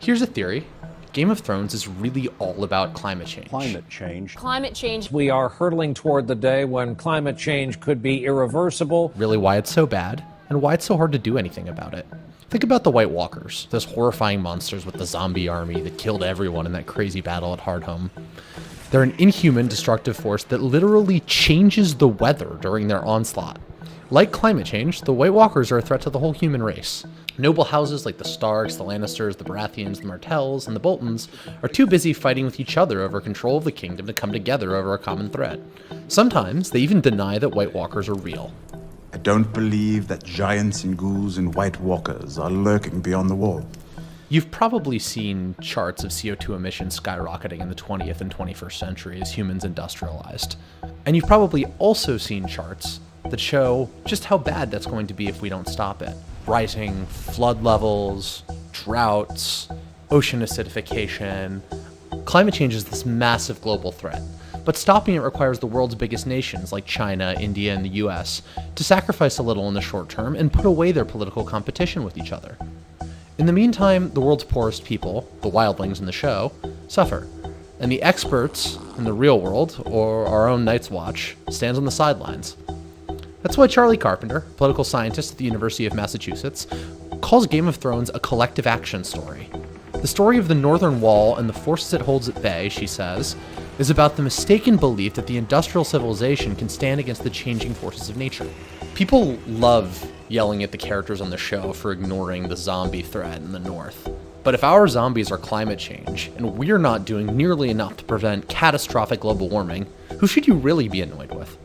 Here's a theory. Game of Thrones is really all about climate change. Climate change. Climate change. We are hurtling toward the day when climate change could be irreversible. Really why it's so bad, and why it's so hard to do anything about it. Think about the White Walkers, those horrifying monsters with the zombie army that killed everyone in that crazy battle at Hardhome. They're an inhuman, destructive force that literally changes the weather during their onslaught. Like climate change, the White Walkers are a threat to the whole human race. Noble houses like the Starks, the Lannisters, the Baratheons, the Martells, and the Boltons are too busy fighting with each other over control of the kingdom to come together over a common threat. Sometimes, they even deny that White Walkers are real. I don't believe that giants and ghouls and White Walkers are lurking beyond the wall. You've probably seen charts of CO2 emissions skyrocketing in the 20th and 21st century as humans industrialized. And you've probably also seen charts that show just how bad that's going to be if we don't stop it. Rising flood levels, droughts, ocean acidification. Climate change is this massive global threat, but stopping it requires the world's biggest nations like China, India, and the US to sacrifice a little in the short term and put away their political competition with each other. In the meantime, the world's poorest people, the wildlings in the show, suffer, and the experts in the real world, or our own Night's Watch, stands on the sidelines. That's why Charlie Carpenter, political scientist at the University of Massachusetts, calls Game of Thrones a collective action story. The story of the Northern Wall and the forces it holds at bay, she says, is about the mistaken belief that the industrial civilization can stand against the changing forces of nature. People love yelling at the characters on the show for ignoring the zombie threat in the North. But if our zombies are climate change, and we're not doing nearly enough to prevent catastrophic global warming, who should you really be annoyed with?